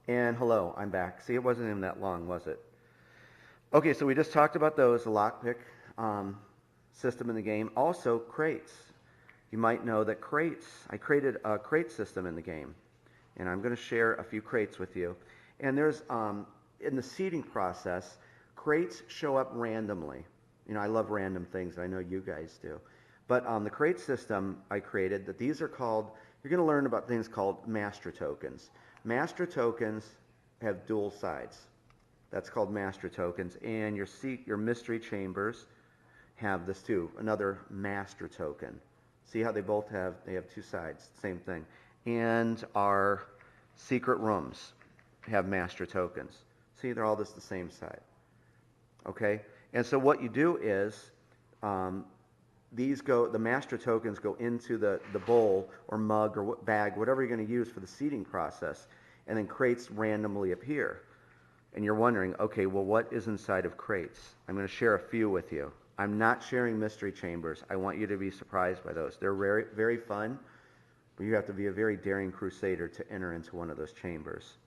And hello, I'm back. See, it wasn't even that long, was it? Okay, so we just talked about those, the lockpick um, system in the game. Also, crates. You might know that I created a crate system in the game. And I'm going to share a few crates with you. And in the seeding process, crates show up randomly. I love random things. I know you guys do. But the crate system I created, that these are called, you're going to learn about things called master tokens. Master tokens have dual sides. That's called master tokens. And your mystery chambers have this too, another master token. See how they have two sides, same thing. And our secret rooms have master tokens. See, they're all just the same side. Okay? And so what you do is um, the master tokens go into the bowl or mug or bag, whatever you're going to use for the seeding process, and then crates randomly appear. And you're wondering, okay, well, what is inside of crates? I'm going to share a few with you. I'm not sharing mystery chambers. I want you to be surprised by those. They're very, very fun, but you have to be a very daring crusader to enter into one of those chambers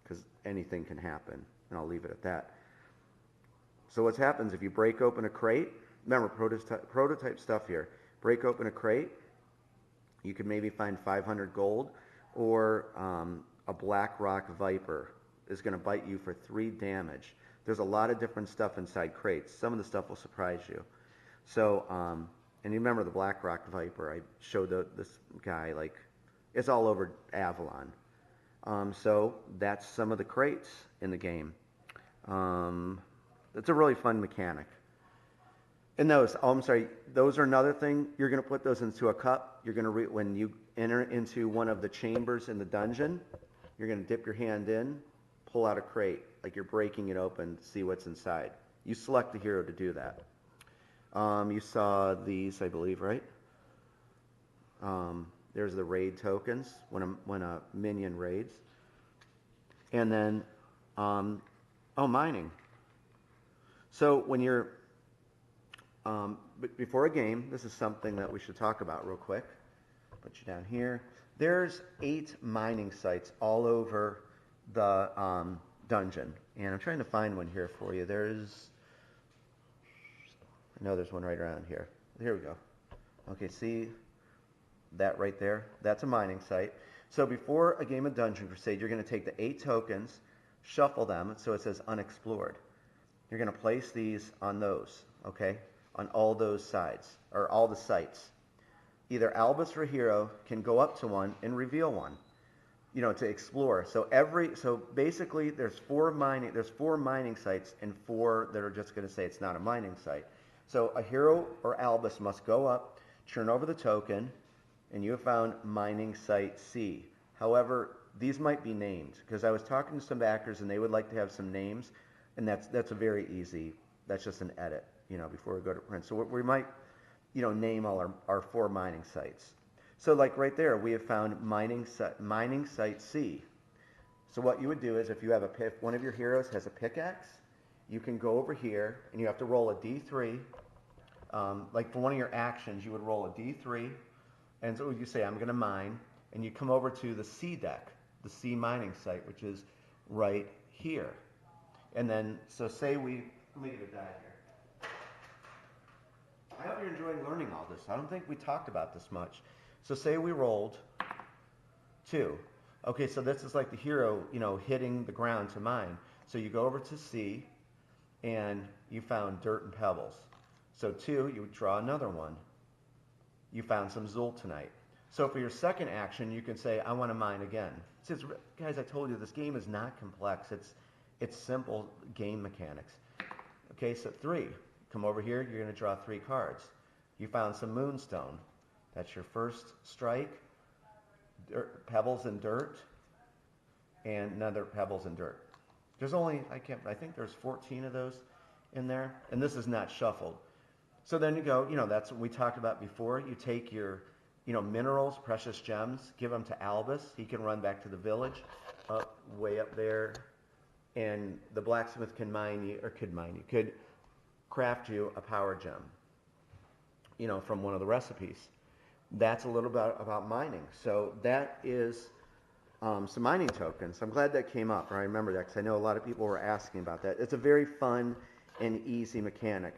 because anything can happen, and I'll leave it at that. So what happens if you break open a crate? Remember, prototype stuff here. Break open a crate, you can maybe find 500 gold, or a black rock viper is going to bite you for 3 damage. There's a lot of different stuff inside crates. Some of the stuff will surprise you. So, and you remember the black rock viper? I showed this guy, like, it's all over Avalon. So that's some of the crates in the game. It's a really fun mechanic. And those are another thing. You're going to put those into a cup. You're going to when you enter into one of the chambers in the dungeon, you're going to dip your hand in, pull out a crate, like you're breaking it open to see what's inside. You select the hero to do that. You saw these, I believe, right? There's the raid tokens when a minion raids. And then, mining. So when you're before a game, this is something that we should talk about real quick. Put you down here. There's 8 mining sites all over the dungeon, and I'm trying to find one here for you. I know there's one right around here. Here we go. Okay, see that right there? That's a mining site. So before a game of Dungeon Crusade, you're going to take the 8 tokens, shuffle them so it says unexplored. You're going to place these on those, okay? On all those sides, or all the sites. Either Albus or Hero can go up to one and reveal one, to explore. So basically there's 4 mining sites and 4 that are just going to say it's not a mining site. So a Hero or Albus must go up, turn over the token, and you have found mining site C. However, these might be named, because I was talking to some backers and they would like to have some names, and that's a very easy, that's just an edit, before we go to print. So we might, name all our 4 mining sites. So like right there, we have found mining site C. So what you would do is if one of your heroes has a pickaxe, you can go over here and you have to roll a D3. Like for one of your actions, you would roll a D3, and so you say, I'm going to mine, and you come over to the C deck, the C mining site, which is right here. And then, so say let me get a die here. I hope you're enjoying learning all this. I don't think we talked about this much. So say we rolled 2. Okay, so this is like the hero, hitting the ground to mine. So you go over to C, and you found dirt and pebbles. So 2, you would draw another one. You found some Zultanite. So for your second action, you can say, I want to mine again. Guys, I told you, this game is not complex. It's simple game mechanics. Okay, so 3. Come over here, you're going to draw 3 cards. You found some moonstone. That's your first strike. Pebbles and dirt, and another pebbles and dirt. There's only, I think there's 14 of those in there, and this is not shuffled. So then you go, that's what we talked about before. You take your, minerals, precious gems, give them to Albus. He can run back to the village, way up there, and the blacksmith could craft you a power gem, from one of the recipes. That's a little bit about mining. So that is some mining tokens. I'm glad that came up, or I remember that because I know a lot of people were asking about that. It's a very fun and easy mechanic.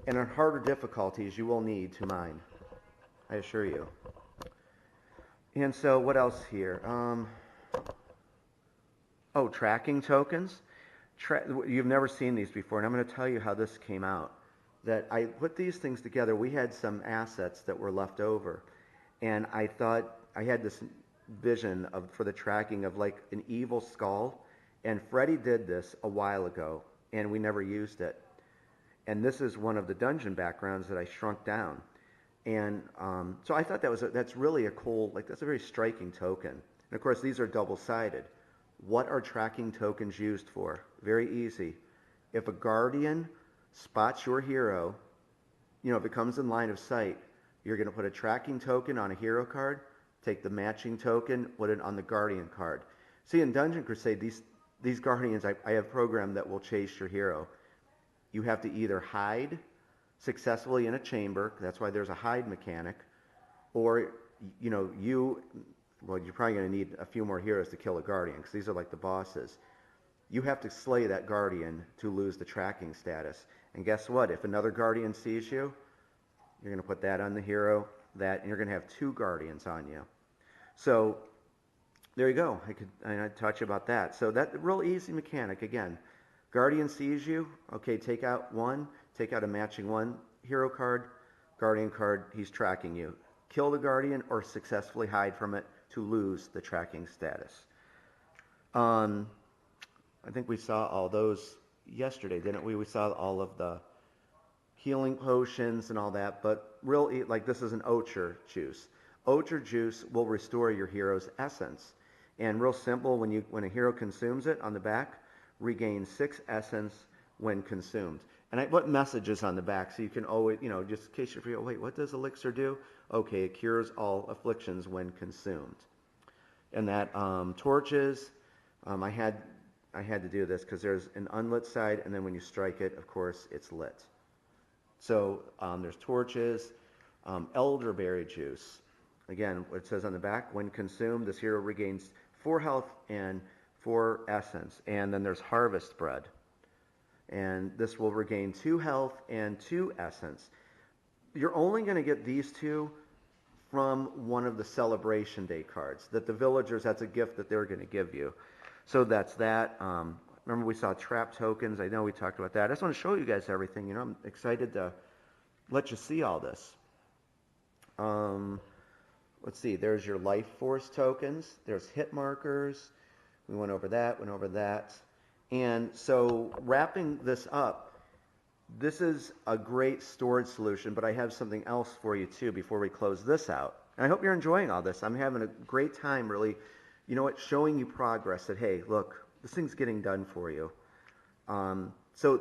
And on harder difficulties, you will need to mine, I assure you. And so what else here? Oh, tracking tokens. You've never seen these before, and I'm going to tell you how this came out. That I put these things together. We had some assets that were left over, and I thought I had this vision for the tracking of like an evil skull, and Freddie did this a while ago, and we never used it. And this is one of the dungeon backgrounds that I shrunk down, and so I thought that's really a cool, like that's a very striking token. And of course, these are double-sided. What are tracking tokens used for? Very easy. If a guardian spots your hero, if it comes in line of sight, you're going to put a tracking token on a hero card, take the matching token, put it on the guardian card. See, in Dungeon Crusade, these guardians, I have programmed that will chase your hero. You have to either hide successfully in a chamber, that's why there's a hide mechanic, or, you're probably going to need a few more heroes to kill a guardian, because these are like the bosses. You have to slay that guardian to lose the tracking status. And guess what? If another guardian sees you, you're going to put that on the hero, and you're going to have two guardians on you. So there you go. I'd touch about that. So that real easy mechanic. Again, guardian sees you. Okay, take out a matching one hero card, guardian card. He's tracking you. Kill the guardian or successfully hide from it to lose the tracking status. I think we saw all those yesterday, didn't we? We saw all of the healing potions and all that, but like this is an ochre juice. Ochre juice will restore your hero's essence. And real simple, when a hero consumes it on the back, regain 6 essence when consumed. And I put messages on the back so you can always, just in case you forget, wait, what does elixir do? Okay, it cures all afflictions when consumed. And that torches, I had to do this because there's an unlit side, and then when you strike it, of course, it's lit. So there's torches, elderberry juice. Again, what it says on the back, when consumed, this hero regains 4 health and 4 essence. And then there's harvest bread. And this will regain 2 health and 2 essence. You're only going to get these 2 from one of the celebration day cards. That the villagers, that's a gift that they're going to give you. So that's that. Remember we saw trap tokens. I know we talked about that. I just want to show you guys everything. I'm excited to let you see all this. Let's see. There's your life force tokens. There's hit markers. We went over that. And so wrapping this up, this is a great storage solution, but I have something else for you too before we close this out. And I hope you're enjoying all this. I'm having a great time really, showing you progress that, hey, look, this thing's getting done for you. So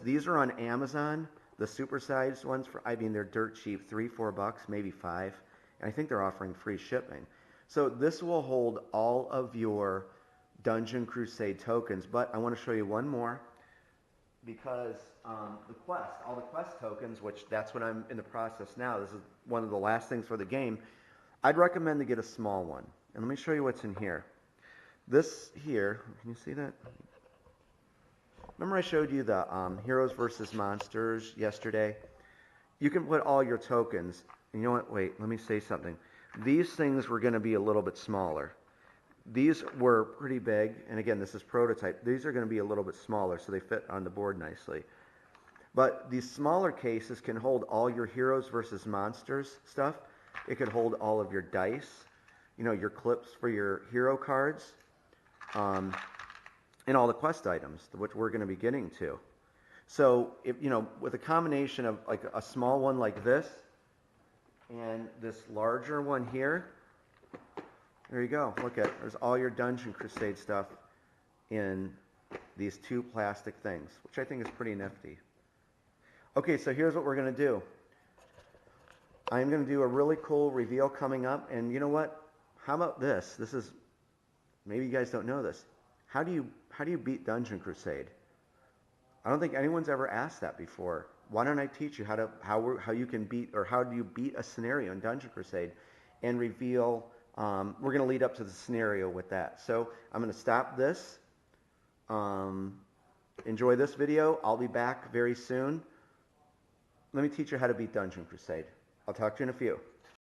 these are on Amazon, the supersized ones they're dirt cheap, $3-4, maybe $5. And I think they're offering free shipping. So this will hold all of your Dungeon Crusade tokens, but I want to show you one more because all the quest tokens, which that's what I'm in the process now. This is one of the last things for the game. I'd recommend to get a small one. And let me show you what's in here. This here, can you see that? Remember I showed you the Heroes versus Monsters yesterday? You can put all your tokens. And you know what? Wait, let me say something. These things were going to be a little bit smaller. These were pretty big, and again, this is prototype. These are going to be a little bit smaller, so they fit on the board nicely. But these smaller cases can hold all your Heroes versus Monsters stuff. It could hold all of your dice, your clips for your hero cards, and all the quest items, which we're going to be getting to. So, with a combination of like a small one like this and this larger one here, there you go. Look at it. There's all your Dungeon Crusade stuff in these 2 plastic things, which I think is pretty nifty. Okay, so here's what we're going to do. I'm going to do a really cool reveal coming up, and you know what? How about this? Maybe you guys don't know this. How do you beat Dungeon Crusade? I don't think anyone's ever asked that before. Why don't I teach you how you can beat, or how do you beat a scenario in Dungeon Crusade and reveal we're going to lead up to the scenario with that. So I'm going to stop this. Enjoy this video. I'll be back very soon. Let me teach you how to beat Dungeon Crusade. I'll talk to you in a few.